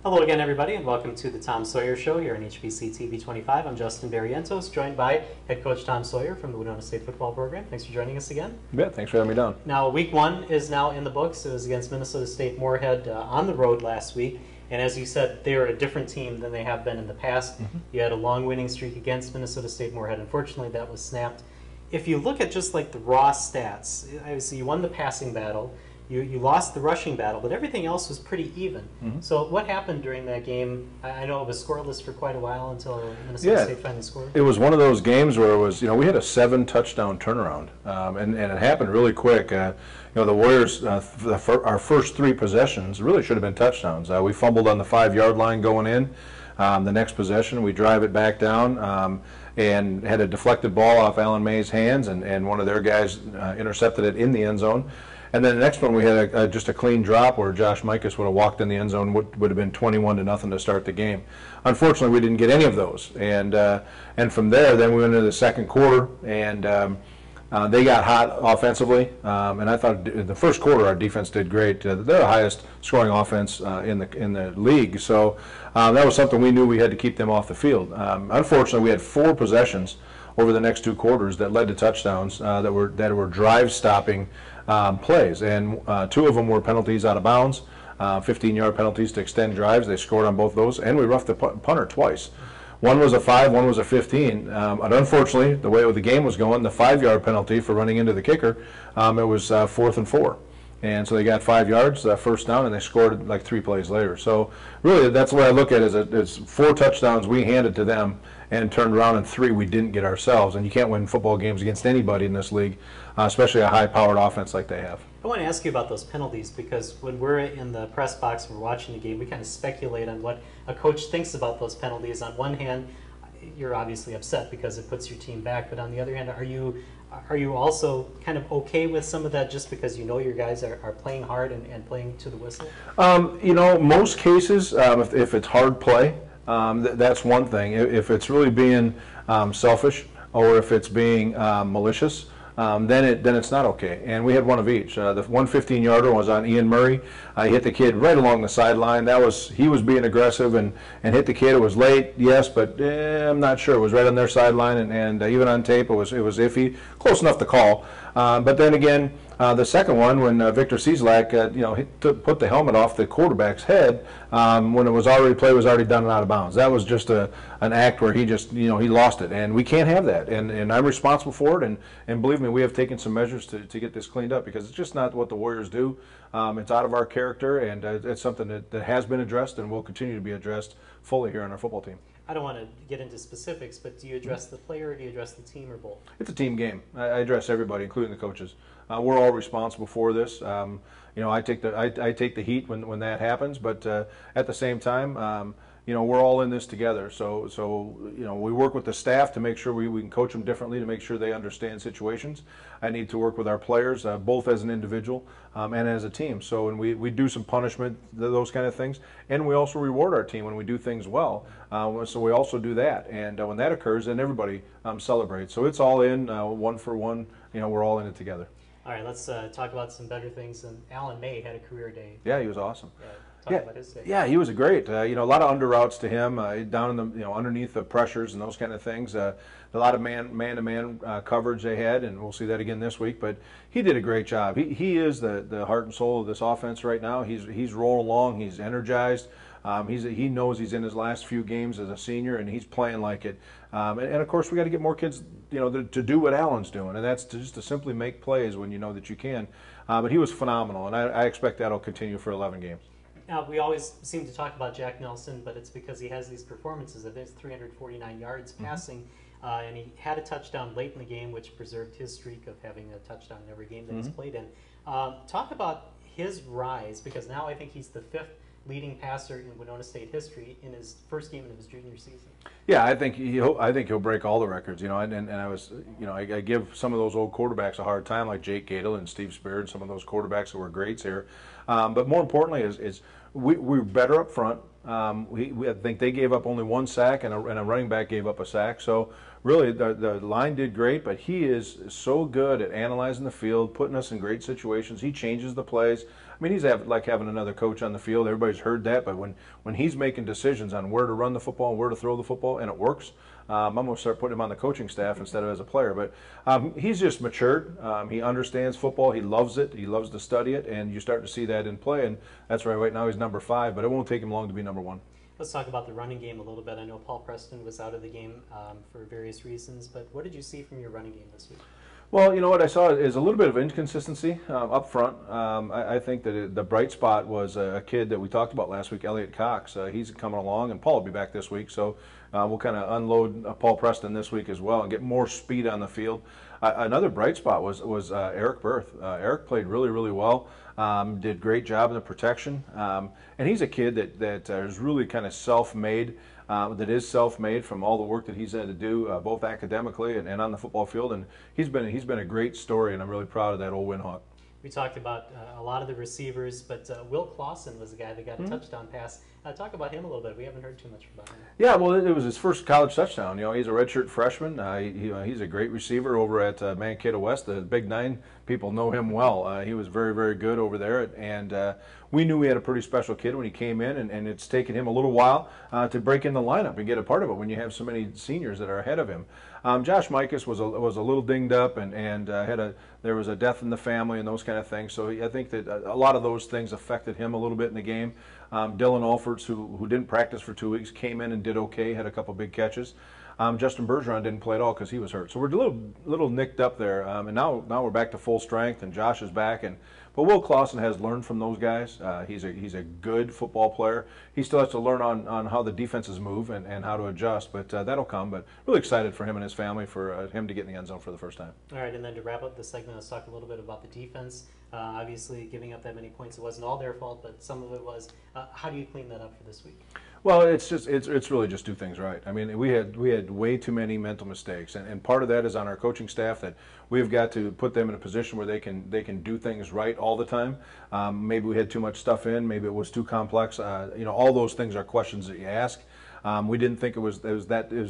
Hello again, everybody, and welcome to the Tom Sawyer Show here on HBC TV 25. I'm Justin Barrientos, joined by head coach Tom Sawyer from the Winona State football program. Thanks for joining us again. Yeah, thanks for having me down. Now, week one is now in the books. It was against Minnesota State Moorhead on the road last week. And as you said, they are a different team than they have been in the past. You had a long winning streak against Minnesota State Moorhead. Unfortunately, that was snapped. If you look at just like the raw stats, obviously you won the passing battle. You lost the rushing battle, but everything else was pretty even. So what happened during that game? I know it was scoreless for quite a while until Minnesota State finally scored. It was one of those games where it was, we had a 7-touchdown turnaround, and it happened really quick. The Warriors, our first 3 possessions really should have been touchdowns. We fumbled on the 5-yard line going in. The next possession, we drive it back down and had a deflected ball off Alan May's hands, and one of their guys intercepted it in the end zone. And then the next one, we had just a clean drop where Josh Mikas would have walked in the end zone, would have been 21-0 to start the game. Unfortunately, we didn't get any of those. And from there, then we went into the second quarter, and they got hot offensively. And I thought in the first quarter, our defense did great. They're the highest scoring offense in the league. So that was something we knew we had to keep them off the field. Unfortunately, we had 4 possessions over the next 2 quarters that led to touchdowns that were drive-stopping plays, and 2 of them were penalties out of bounds, 15-yard penalties to extend drives. They scored on both those, and we roughed the punter twice. One was a 5, one was a 15. And unfortunately, the way the game was going, the 5-yard penalty for running into the kicker, it was 4th and 4. And so they got 5 yards, first down, and they scored like 3 plays later. So really, that's the way I look at it, is 4 touchdowns we handed to them and turned around, and 3 we didn't get ourselves. And you can't win football games against anybody in this league, especially a high-powered offense like they have. I want to ask you about those penalties, because when we're in the press box and we're watching the game, we kind of speculate on what a coach thinks about those penalties. On one hand, you're obviously upset because it puts your team back, but on the other hand, are you also kind of okay with some of that just because you know your guys are playing hard and playing to the whistle? Most cases, if it's hard play, that's one thing. If it's really being selfish, or if it's being malicious, then it's not okay. And we had one of each. The 115-yarder was on Ian Murray. He hit the kid right along the sideline. He was being aggressive and hit the kid. It was late, yes, but I'm not sure. It was right on their sideline, and even on tape, it was iffy. Close enough to call. But then again, the second one, when Victor Cieslak, put the helmet off the quarterback's head, when it was already play was already done and out of bounds. That was just an act where he just, he lost it, and we can't have that. And I'm responsible for it. And believe me, we have taken some measures to get this cleaned up, because it's just not what the Warriors do. It's out of our character, and it's something that has been addressed and will continue to be addressed fully here on our football team. I don't want to get into specifics, but do you address the player or do you address the team, or both? It's a team game. I address everybody, including the coaches. We're all responsible for this. I take the heat when that happens, but at the same time, we're all in this together. So we work with the staff to make sure we can coach them differently, to make sure they understand situations. I need to work with our players, both as an individual and as a team. So when we do some punishment, those kind of things, and we also reward our team when we do things well. So we also do that, and when that occurs, then everybody celebrates. So it's all in, one for one. We're all in it together. All right, let's talk about some better things. And Alan May had a career day. Yeah, he was awesome. Talk about his day. Yeah, he was great. A lot of under routes to him, down in the underneath the pressures and those kind of things. A lot of man-to-man coverage they had, and we'll see that again this week. But he did a great job. He is the heart and soul of this offense right now. He's rolling along. He's energized. He knows he's in his last few games as a senior, and he's playing like it. And of course, we got to get more kids, to do what Alan's doing, and that's just to simply make plays when you know that you can. But he was phenomenal, and I expect that'll continue for 11 games. Now, we always seem to talk about Jack Nelson, but it's because he has these performances. I think it's 349 yards passing, and he had a touchdown late in the game, which preserved his streak of having a touchdown in every game that he's played in. Talk about his rise, because now I think he's the 5th leading passer in Winona State history in his first game of his junior season. Yeah, I think he'll break all the records. And I give some of those old quarterbacks a hard time, like Jake Gadel and Steve Spear, and some of those quarterbacks that were greats here. But more importantly, is we're better up front. I think they gave up only 1 sack, and a running back gave up a sack. So really, the line did great, but he is so good at analyzing the field, putting us in great situations. He changes the plays. I mean, he's like having another coach on the field. Everybody's heard that, but when he's making decisions on where to run the football and where to throw the football, and it works, I'm going to start putting him on the coaching staff instead of as a player. But he's just matured. He understands football. He loves it. He loves to study it, and you start to see that in play. And that's right now he's number 5, but it won't take him long to be number 1. Let's talk about the running game a little bit. I know Paul Preston was out of the game for various reasons, but what did you see from your running game this week? Well, you know what I saw is a little bit of inconsistency up front. I think that the bright spot was a kid that we talked about last week, Elliot Cox. He's coming along, and Paul will be back this week, so we'll kind of unload Paul Preston this week as well and get more speed on the field. Another bright spot was Eric Berth. Eric played really, really well. Did great job in the protection, and he's a kid that is really kind of self-made. That is self-made from all the work that he's had to do, both academically and on the football field. And he's been a great story, and I'm really proud of that old Windhawk. We talked about a lot of the receivers, but Will Clausen was the guy that got a touchdown pass. Talk about him a little bit. We haven't heard too much about him. Yeah, well, it was his first college touchdown. You know, he's a redshirt freshman. He's a great receiver over at Mankato West. The Big 9 people know him well. He was very, very good over there, and we knew we had a pretty special kid when he came in, and it's taken him a little while to break in the lineup and get a part of it when you have so many seniors that are ahead of him. Josh Mikas was a little dinged up, and there was a death in the family and those kind of things. So I think that a lot of those things affected him a little bit in the game. Dylan Alfords, who didn't practice for 2 weeks, came in and did okay, had a couple big catches. Justin Bergeron didn't play at all because he was hurt. So we're a little nicked up there, and now we're back to full strength, and Josh is back. But Will Clausen has learned from those guys. He's a good football player. He still has to learn on how the defenses move and how to adjust, but that'll come. But really excited for him and his family, for him to get in the end zone for the first time. All right, and then to wrap up the segment, let's talk a little bit about the defense. Obviously, giving up that many points, it wasn't all their fault, but some of it was. How do you clean that up for this week? Well, it's really just do things right. I mean, we had way too many mental mistakes, and part of that is on our coaching staff, that we've got to put them in a position where they can do things right all the time. Maybe we had too much stuff in, maybe it was too complex. You know, all those things are questions that you ask. We didn't think it was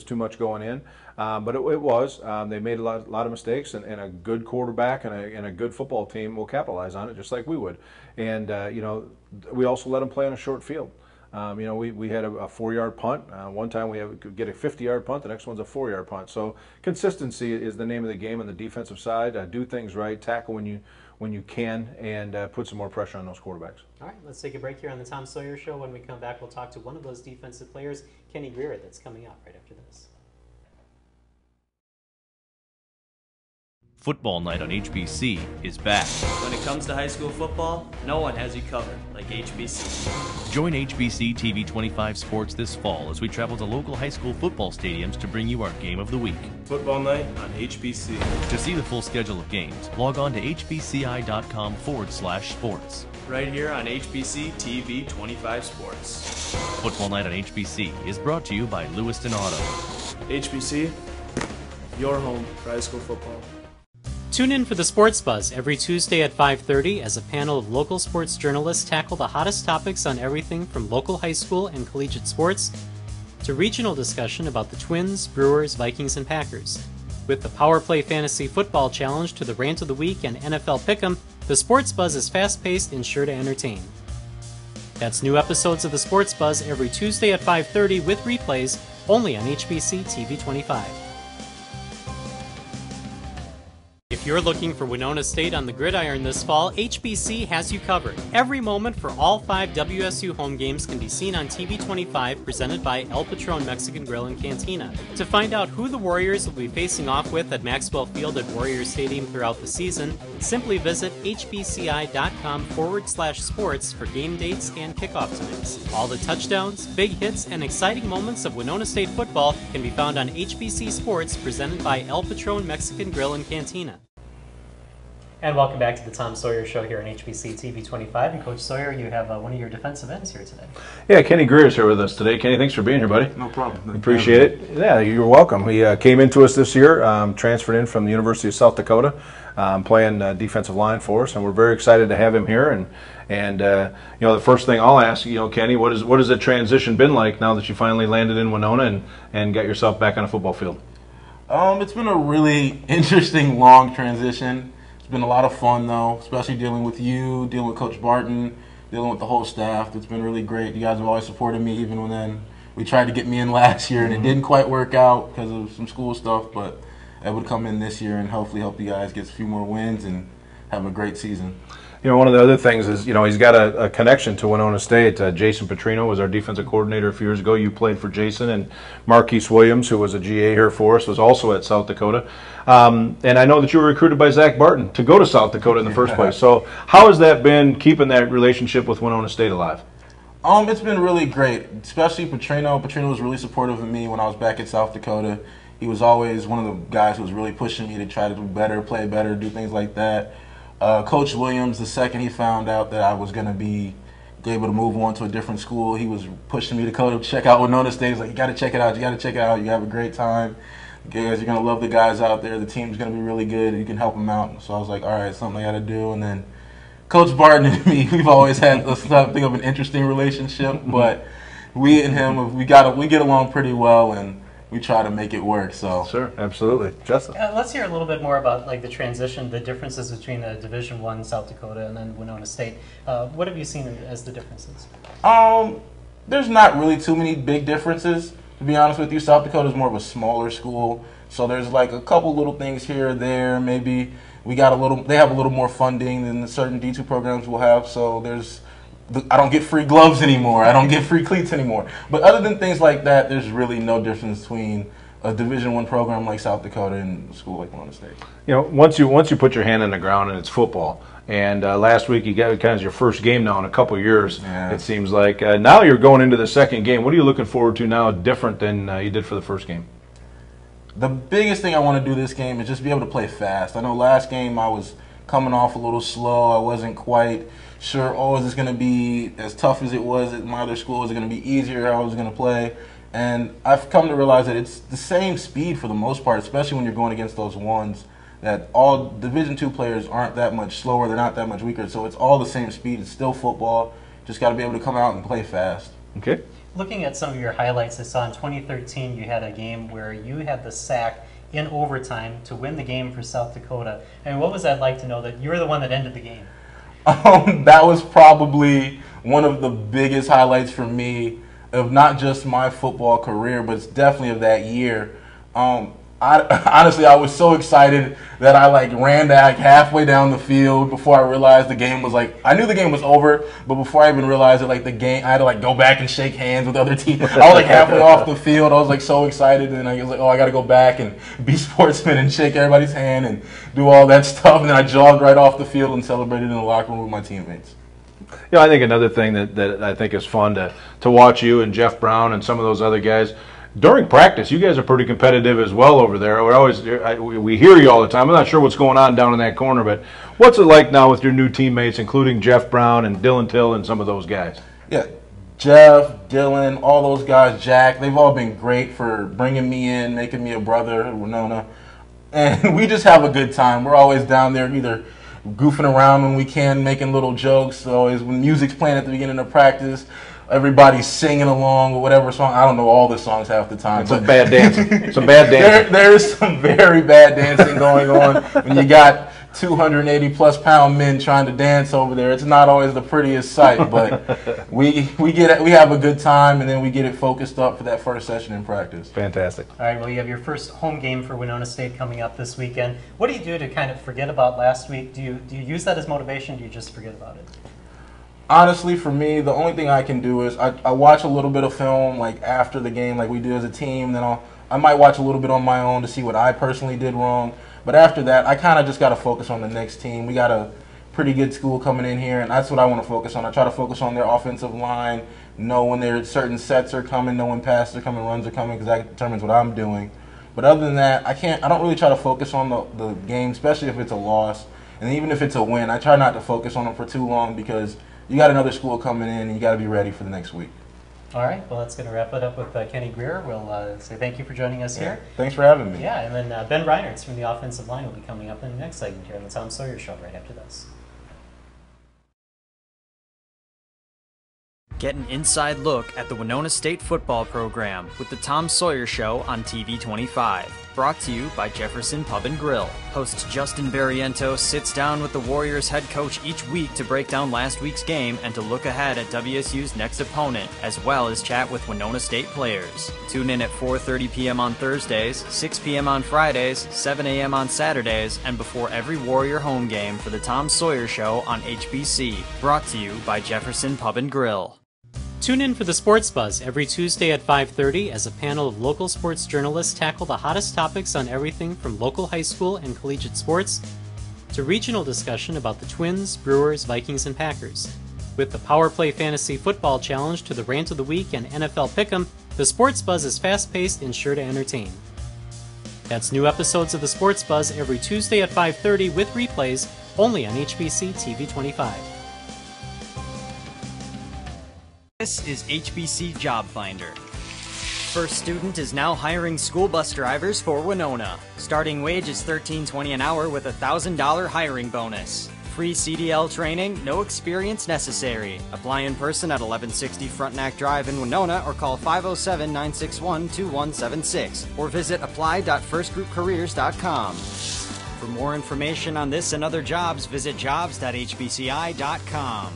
too much going in, but it was. They made a lot of mistakes, and a good quarterback and a good football team will capitalize on it just like we would. And you know, we also let them play on a short field. You know, we had a 4-yard punt. One time we could get a 50-yard punt. The next one's a 4-yard punt. So consistency is the name of the game on the defensive side. Do things right, tackle when you can, and put some more pressure on those quarterbacks. All right, let's take a break here on the Tom Sawyer Show. When we come back, we'll talk to one of those defensive players, Kenny Greer, that's coming up right after this. Football night on HBC is back. When it comes to high school football, no one has you covered like HBC. Join HBC TV 25 Sports this fall as we travel to local high school football stadiums to bring you our game of the week. Football night on HBC. To see the full schedule of games, log on to hbci.com/sports. Right here on HBC TV 25 Sports. Football night on HBC is brought to you by Lewiston Auto. HBC, your home for high school football. Tune in for the Sports Buzz every Tuesday at 5:30 as a panel of local sports journalists tackle the hottest topics on everything from local high school and collegiate sports to regional discussion about the Twins, Brewers, Vikings, and Packers. With the Power Play Fantasy Football Challenge to the Rant of the Week and NFL Pick'em, the Sports Buzz is fast-paced and sure to entertain. That's new episodes of the Sports Buzz every Tuesday at 5:30 with replays only on HBC TV 25. If you're looking for Winona State on the gridiron this fall, HBC has you covered. Every moment for all 5 WSU home games can be seen on TV 25, presented by El Patron Mexican Grill and Cantina. To find out who the Warriors will be facing off with at Maxwell Field at Warriors Stadium throughout the season, simply visit hbci.com/sports for game dates and kickoff times. All the touchdowns, big hits, and exciting moments of Winona State football can be found on HBC Sports, presented by El Patron Mexican Grill and Cantina. And welcome back to the Tom Sawyer Show here on HBC TV 25. And Coach Sawyer, you have one of your defensive ends here today. Yeah, Kenny Greer is here with us today. Kenny, thanks for being here, buddy. No problem. Appreciate it. Yeah, you're welcome. He came into us this year, transferred in from the University of South Dakota, playing defensive line for us, and we're very excited to have him here. And you know, the first thing I'll ask, you know, Kenny, what has the transition been like now that you finally landed in Winona and got yourself back on a football field? It's been a really interesting, long transition. It's been a lot of fun, though, especially dealing with you, dealing with Coach Barton, dealing with the whole staff. It's been really great. You guys have always supported me, even when then we tried to get me in last year, and it didn't quite work out because of some school stuff, but I would come in this year and hopefully help you guys get a few more wins and have a great season. You know, one of the other things is, you know, he's got a connection to Winona State. Jason Petrino was our defensive coordinator a few years ago. You played for Jason, and Marquise Williams, who was a GA here for us, was also at South Dakota. And I know that you were recruited by Zach Barton to go to South Dakota in the first place. So how has that been, keeping that relationship with Winona State alive? It's been really great, especially Petrino. Petrino was really supportive of me when I was back at South Dakota. He was always one of the guys who was really pushing me to try to do better, play better, do things like that. Coach Williams, the second he found out that I was going to be able to move on to a different school, he was pushing me to go to check out Winona State. He's like, you got to check it out. You got to check it out. You have a great time. Guys, you're going to love the guys out there. The team's going to be really good. You can help them out. So I was like, all right, something I got to do. And then Coach Barton and me, we've always had something of an interesting relationship, but we and him, we get along pretty well, and we try to make it work. So Sure, absolutely. Justin? Let's hear a little bit more about like the transition, the differences between Division I South Dakota and then Winona State. What have you seen as the differences? There's not really too many big differences, to be honest with you. South Dakota is more of a smaller school, so there's like a couple little things here or there. Maybe they have a little more funding than the certain D2 programs will have, so I don't get free gloves anymore. I don't get free cleats anymore. But other than things like that, there's really no difference between a Division I program like South Dakota and a school like Winona State. You know, once you put your hand in the ground and it's football, and last week you got kind of your first game now in a couple of years, yeah. It seems like. Now you're going into the second game. What are you looking forward to now different than you did for the first game? The biggest thing I want to do this game is just be able to play fast. I know last game I was coming off a little slow. I wasn't quite sure, is this going to be as tough as it was at my other school? Is it going to be easier? How I was going to play? And I've come to realize that it's the same speed for the most part, especially when you're going against those ones, that all Division II players aren't that much slower. They're not that much weaker. So it's all the same speed. It's still football. Just got to be able to come out and play fast. Okay. Looking at some of your highlights, I saw in 2013 you had a game where you had the sack in overtime to win the game for South Dakota. I mean, what was that like to know that you were the one that ended the game? That was probably one of the biggest highlights for me of not just my football career, but it's definitely of that year. Honestly, I was so excited that I ran back halfway down the field before I realized the game was I knew the game was over, but before I even realized it, the game, I had to go back and shake hands with other teams. I was halfway off the field. I was so excited, and I was I got to go back and be sportsman and shake everybody's hand and do all that stuff. And then I jogged right off the field and celebrated in the locker room with my teammates. You know, I think another thing that I think is fun to watch you and Jeff Brown and some of those other guys. During practice, you guys are pretty competitive as well over there. We hear you all the time. I'm not sure what's going on down in that corner, but what's it like now with your new teammates, including Jeff Brown and Dylan Till and some of those guys? Yeah, Jeff, Dylan, all those guys, Jack, they've all been great for bringing me in, making me a brother at Winona. And we just have a good time. We're always down there either goofing around when we can, making little jokes. Always when music's playing at the beginning of practice, everybody's singing along with whatever song. I don't know all the songs half the time. Some bad dancing. Some bad dancing. There's some very bad dancing going on when you got 280-plus pound men trying to dance over there. It's not always the prettiest sight, but we have a good time, and then we get it focused up for that first session in practice. Fantastic. All right, well, you have your first home game for Winona State coming up this weekend. What do you do to kind of forget about last week? Do you use that as motivation, or do you just forget about it? Honestly, for me, the only thing I can do is I watch a little bit of film after the game like we do as a team. Then I might watch a little bit on my own to see what I personally did wrong. But after that, I kind of just got to focus on the next team. We got a pretty good school coming in here, and that's what I want to focus on. I try to focus on their offensive line, know when certain sets are coming, know when passes are coming, runs are coming, because that determines what I'm doing. But other than that, I don't really try to focus on the game, especially if it's a loss. And even if it's a win, I try not to focus on them for too long because you got another school coming in and you got to be ready for the next week. All right, well, that's going to wrap it up with Kenny Greer. We'll say thank you for joining us here. Thanks for having me. Yeah, and then Ben Reinartz from the offensive line will be coming up in the next segment here on the Tom Sawyer Show right after this. Get an inside look at the Winona State football program with the Tom Sawyer Show on TV 25. Brought to you by Jefferson Pub and Grill. Host Justin Barrientos sits down with the Warriors head coach each week to break down last week's game and to look ahead at WSU's next opponent, as well as chat with Winona State players. Tune in at 4:30 p.m. on Thursdays, 6 p.m. on Fridays, 7 a.m. on Saturdays, and before every Warrior home game for the Tom Sawyer Show on HBC. Brought to you by Jefferson Pub and Grill. Tune in for the Sports Buzz every Tuesday at 5:30 as a panel of local sports journalists tackle the hottest topics on everything from local high school and collegiate sports to regional discussion about the Twins, Brewers, Vikings, and Packers. With the Power Play Fantasy Football Challenge to the Rant of the Week and NFL Pick'em, the Sports Buzz is fast-paced and sure to entertain. That's new episodes of the Sports Buzz every Tuesday at 5:30 with replays only on HBC TV 25. This is HBC Job Finder. First Student is now hiring school bus drivers for Winona. Starting wage is $13.20 an hour with a $1,000 hiring bonus. Free CDL training, no experience necessary. Apply in person at 1160 Frontenac Drive in Winona or call 507-961-2176 or visit apply.firstgroupcareers.com. For more information on this and other jobs, visit jobs.hbci.com.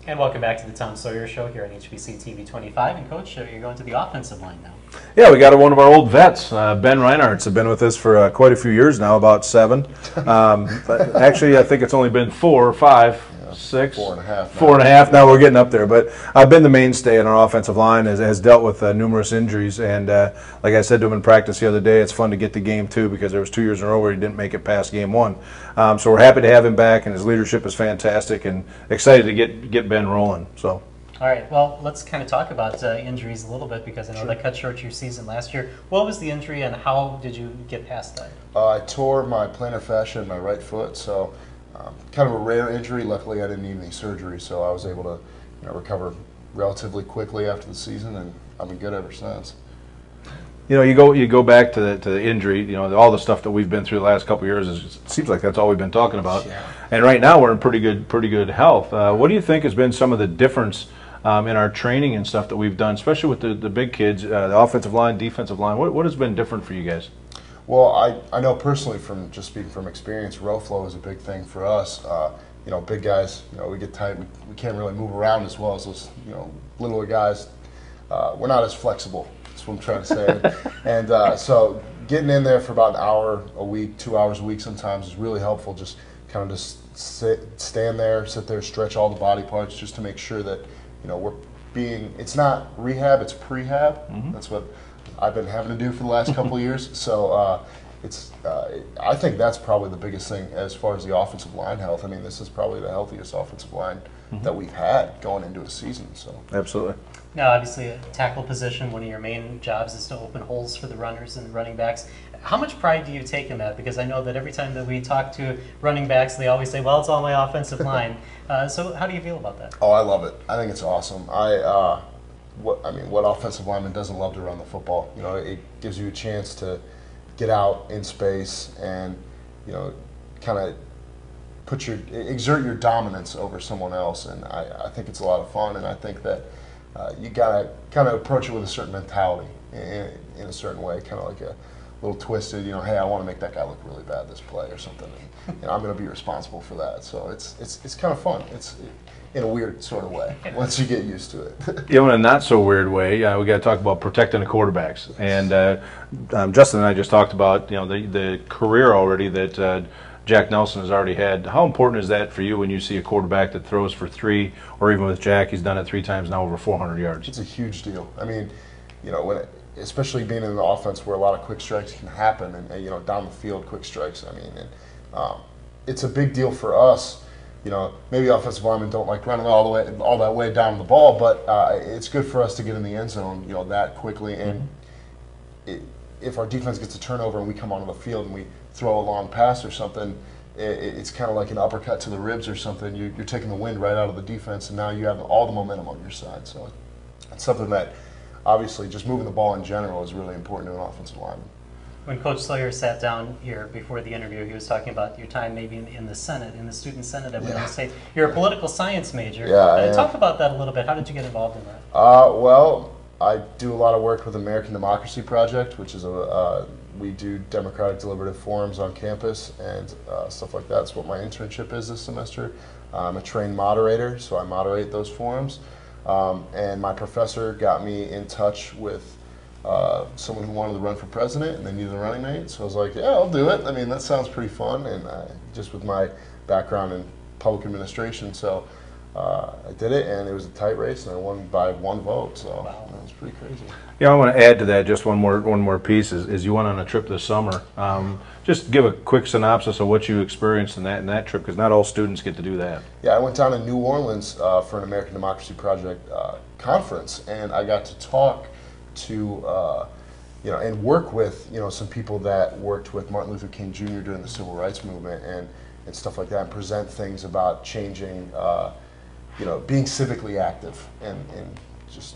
And welcome back to the Tom Sawyer Show here on HBC TV 25. And Coach, you're going to the offensive line now. Yeah, we got one of our old vets, Ben Reinartz, has been with us for quite a few years now, about 7. But actually, I think it's only been 4 or 5. 6, 4.5. 4.5. Now we're getting up there, but I've been the mainstay in our offensive line. Has dealt with numerous injuries, and like I said to him in practice the other day, it's fun to get to game 2 because there was 2 years in a row where he didn't make it past game 1. So we're happy to have him back, and his leadership is fantastic, and excited to get Ben rolling. So. All right, well, let's kind of talk about injuries a little bit because I know that cut short your season last year. What was the injury, and how did you get past that? I tore my plantar fascia in my right foot, so kind of a rare injury. Luckily, I didn't need any surgery, so I was able to recover relatively quickly after the season, and I've been good ever since. You know, you go back to the injury. You know, all the stuff that we've been through the last couple of years. It seems like that's all we've been talking about. Yeah. And right now we're in pretty good health. What do you think has been some of the difference in our training and stuff that we've done, especially with the big kids, the offensive line, defensive line? What has been different for you guys? Well, I know personally from just speaking from experience, row flow is a big thing for us. Big guys, we get tight. We can't really move around as well as those, littler guys. We're not as flexible. That's what I'm trying to say. And so getting in there for about an hour a week, 2 hours a week sometimes is really helpful. Just kind of stand there, sit there, stretch all the body parts just to make sure that, it's not rehab, it's prehab. Mm-hmm. That's what I've been having to do for the last couple of years. So I think that's probably the biggest thing as far as the offensive line health. I mean, this is probably the healthiest offensive line that we've had going into a season. So absolutely. Now, obviously, a tackle position, one of your main jobs is to open holes for the runners and the running backs. How much pride do you take in that? Because I know that every time that we talk to running backs, they always say, well, it's all my offensive line. So how do you feel about that? Oh, I love it. I think it's awesome. What offensive lineman doesn't love to run the football? It gives you a chance to get out in space and, kind of exert your dominance over someone else. And I think it's a lot of fun, and I think that you got to kind of approach it with a certain mentality in a certain way, kind of like a little twisted, hey, I want to make that guy look really bad this play or something. And, I'm going to be responsible for that. So it's kind of fun. It's in a weird sort of way once you get used to it. In a not so weird way, we got to talk about protecting the quarterbacks. And Justin and I just talked about the career already that Jack Nelson has already had. How important is that for you when you see a quarterback that throws for 3, or even with Jack, he's done it 3 times now over 400 yards? It's a huge deal. I mean, especially being in an offense where a lot of quick strikes can happen, and down the field quick strikes. I mean, it's a big deal for us. Maybe offensive linemen don't like running all that way down the ball, but it's good for us to get in the end zone, that quickly. And if our defense gets a turnover and we come onto the field and we throw a long pass or something, it's kind of like an uppercut to the ribs or something. You're taking the wind right out of the defense, and now you have all the momentum on your side. So it's something that, obviously, just moving the ball in general is really important to an offensive lineman. When Coach Sawyer sat down here before the interview, he was talking about your time maybe in the Senate, in the student Senate at Winona State. You're a political science major. Yeah, talk about that a little bit. How did you get involved in that? Well, I do a lot of work with American Democracy Project, which is we do democratic deliberative forums on campus and stuff like that. That's what my internship is this semester. I'm a trained moderator, so I moderate those forums. And my professor got me in touch with someone who wanted to run for president, and they needed a running mate. So I was like, yeah, I'll do it. I mean, that sounds pretty fun, and just with my background in public administration, so I did it, and it was a tight race, and I won by 1 vote. So that was pretty crazy. Yeah, I want to add to that just one more piece. Is you went on a trip this summer. Just give a quick synopsis of what you experienced in that trip, because not all students get to do that. Yeah, I went down to New Orleans for an American Democracy Project conference, and I got to talk to and work with some people that worked with Martin Luther King Jr. during the Civil Rights Movement and stuff like that, and present things about changing, being civically active and just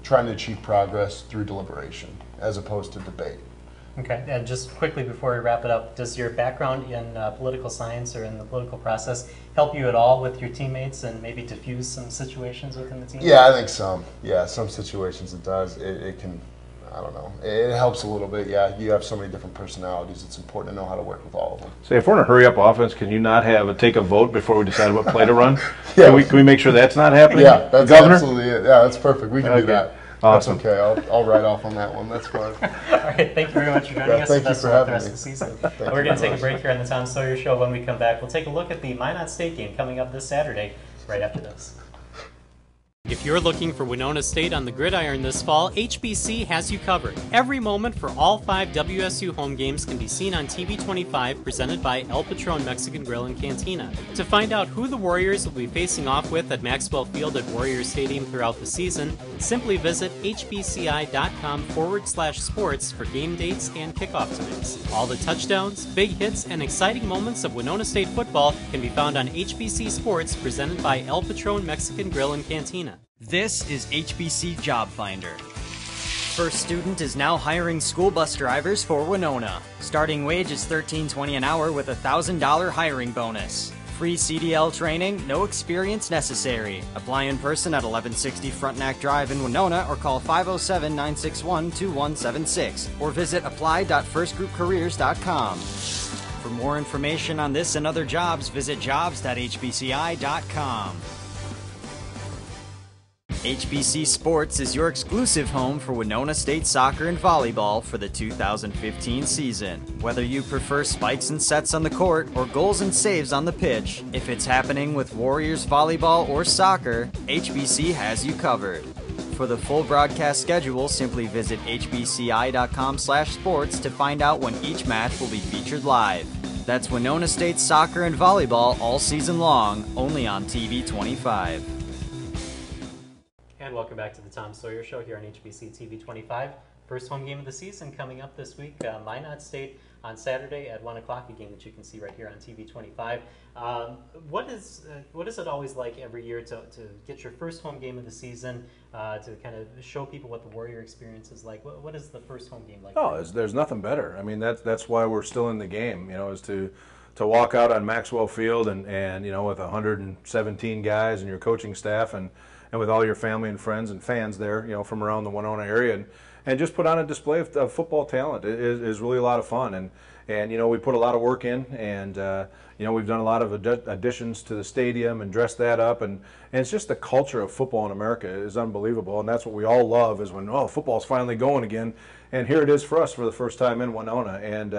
trying to achieve progress through deliberation as opposed to debate. Okay, and just quickly before we wrap it up, does your background in political science or in the political process help you at all with your teammates and maybe diffuse some situations within the team? Yeah, I think some. Yeah, some situations it does. It can, I don't know. It helps a little bit, yeah. You have so many different personalities. It's important to know how to work with all of them. So if we're in a hurry-up offense, can you not take a vote before we decide what play to run? Yeah. Can we make sure that's not happening? Yeah, that's Governor? absolutely it. Yeah, that's perfect. We can do that. Awesome. That's okay. I'll write off on that one. That's fine. All right, thank you very much for joining us. Thank you Best for of luck the having rest me. of the season. We're going to take a break here on the Tom Sawyer Show. When we come back, we'll take a look at the Minot State game coming up this Saturday, right after this. If you're looking for Winona State on the gridiron this fall, HBC has you covered. Every moment for all 5 WSU home games can be seen on TV 25, presented by El Patron Mexican Grill and Cantina. To find out who the Warriors will be facing off with at Maxwell Field at Warriors Stadium throughout the season, simply visit hbci.com/sports for game dates and kickoff times. All the touchdowns, big hits, and exciting moments of Winona State football can be found on HBC Sports, presented by El Patron Mexican Grill and Cantina. This is HBC Job Finder. First Student is now hiring school bus drivers for Winona. Starting wage is $13.20 an hour with a $1,000 hiring bonus. Free CDL training, no experience necessary. Apply in person at 1160 Frontenac Drive in Winona or call 507-961-2176 or visit apply.firstgroupcareers.com. For more information on this and other jobs, visit jobs.hbci.com. HBC Sports is your exclusive home for Winona State soccer and volleyball for the 2015 season. Whether you prefer spikes and sets on the court or goals and saves on the pitch, if it's happening with Warriors volleyball or soccer, HBC has you covered. For the full broadcast schedule, simply visit hbci.com/sports to find out when each match will be featured live. That's Winona State soccer and volleyball all season long, only on TV 25. And welcome back to the Tom Sawyer Show here on HBC TV 25. First home game of the season coming up this week. Minot State on Saturday at 1 o'clock, a game that you can see right here on TV 25. What is it always like every year to get your first home game of the season, to kind of show people what the Warrior experience is like? What is the first home game like? Oh, there's nothing better. I mean, that's why we're still in the game, is to walk out on Maxwell Field and with 117 guys and your coaching staff and with all your family and friends and fans there, from around the Winona area, and just put on a display of football talent. It is really a lot of fun, and we put a lot of work in, and we've done a lot of additions to the stadium and dressed that up, and it's just the culture of football in America is unbelievable, and that's what we all love is when football's finally going again, and here it is for us for the first time in Winona, and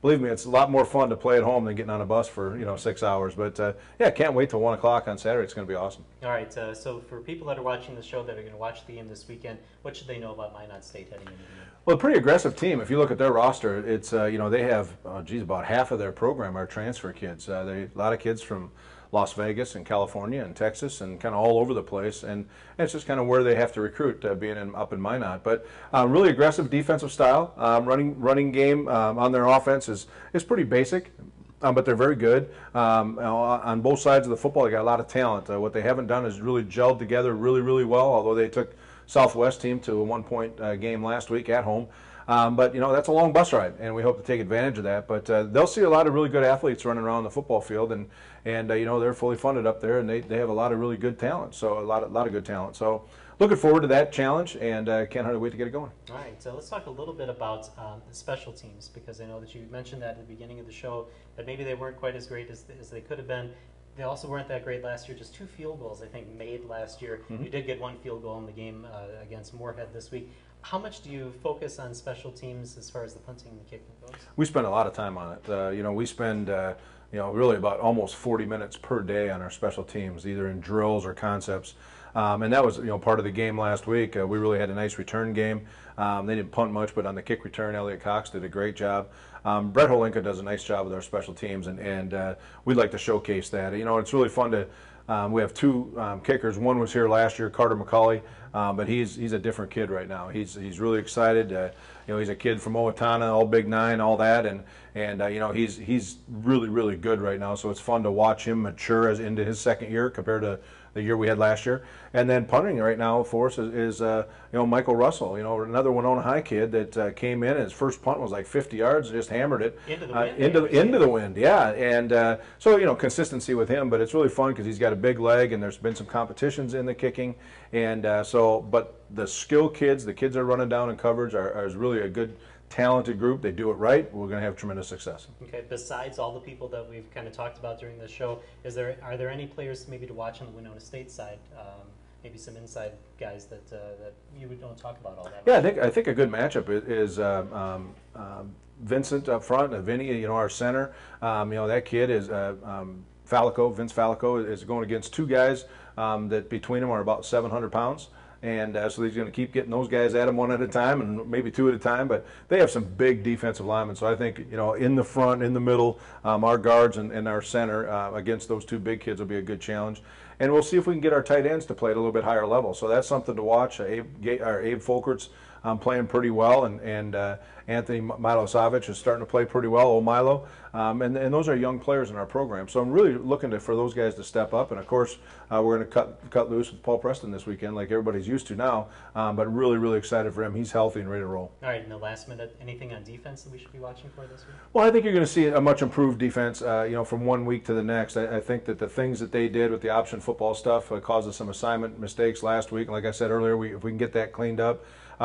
believe me, it's a lot more fun to play at home than getting on a bus for 6 hours. But yeah, can't wait till 1 o'clock on Saturday. It's going to be awesome. All right. So for people that are watching the show that are going to watch the game this weekend, what should they know about Minot State heading into the game? Well, a pretty aggressive team. If you look at their roster, it's they have about half of their program are transfer kids. A lot of kids from Las Vegas and California and Texas and kind of all over the place, and it's just kind of where they have to recruit, being up in Minot. But really aggressive defensive style, running game on their offense is pretty basic. But they're very good on both sides of the football. They got a lot of talent. What they haven't done is really gelled together really well. Although they took Southwest team to a 1-point game last week at home. But that's a long bus ride, and we hope to take advantage of that. But they'll see a lot of really good athletes running around the football field, and they're fully funded up there, and they have a lot of really good talent. So a lot of good talent. So looking forward to that challenge, and can't hardly wait to get it going. All right, so let's talk a little bit about the special teams, because I know that you mentioned that at the beginning of the show, that maybe they weren't quite as great as they could have been. They also weren't that great last year. Just 2 field goals, I think, made last year. Mm-hmm. You did get 1 field goal in the game against Moorhead this week. How much do you focus on special teams as far as the punting and the kicking goes? We spend a lot of time on it. We spend really about almost 40 minutes per day on our special teams, either in drills or concepts. And that was part of the game last week. We really had a nice return game. They didn't punt much, but on the kick return, Elliot Cox did a great job. Brett Holinka does a nice job with our special teams, and we'd like to showcase that. It's really fun to. We have 2 kickers. One was here last year, Carter McCauley, but he's a different kid right now. He's really excited. He's a kid from Owatonna, all Big 9, all that, and he's really good right now. So it's fun to watch him mature as into his second year compared to the year we had last year. And then punting right now for us is Michael Russell, another Winona High kid that came in, and his first punt was like 50 yards and just hammered it into the wind. Yeah, and so consistency with him, but it's really fun because he's got a big leg, and there's been some competitions in the kicking, and but the skill kids, the kids that are running down in coverage is really a good, talented group. They do it right. We're going to have tremendous success. Okay. Besides all the people that we've kind of talked about during the show, are there any players maybe to watch on the Winona State side? Maybe some inside guys that you don't talk about all that much. Yeah, I think a good matchup is Vincent up front, Vinny, our center. That kid is Vince Falco is going against 2 guys that between them are about 700 pounds. And so he's going to keep getting those guys at him one at a time, and maybe 2 at a time. But they have some big defensive linemen. So I think, in the front, in the middle, our guards and our center against those 2 big kids will be a good challenge. And we'll see if we can get our tight ends to play at a little bit higher level. So that's something to watch. Abe Folkert's playing pretty well, and Anthony Milosavich is starting to play pretty well, old Milo. And those are young players in our program. So I'm really looking for those guys to step up. And, of course, we're going to cut loose with Paul Preston this weekend like everybody's used to now. But really excited for him. He's healthy and ready to roll. All right, in the last minute, anything on defense that we should be watching for this week? Well, I think you're going to see a much improved defense, from one week to the next. I think that the things that they did with the option football stuff caused us some assignment mistakes last week. Like I said earlier, if we can get that cleaned up,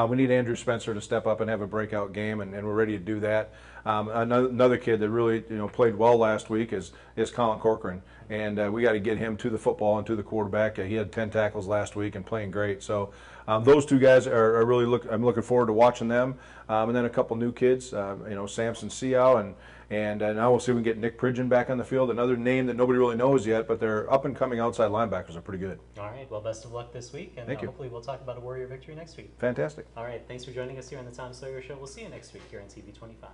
we need Andrew Spencer to step up and have a breakout game, and we're ready to do that. Another kid that really played well last week is Colin Corcoran, and we got to get him to the football and to the quarterback. He had 10 tackles last week and playing great. So those 2 guys are really I'm looking forward to watching them. And then a couple new kids, Samson Seow, and now we'll see if we can get Nick Pridgeon back on the field. Another name that nobody really knows yet, but their up and coming outside linebackers are pretty good. All right. Well, best of luck this week, and hopefully we'll talk about a Warrior victory next week. Fantastic. All right. Thanks for joining us here on the Tom Sawyer Show. We'll see you next week here on TV 25.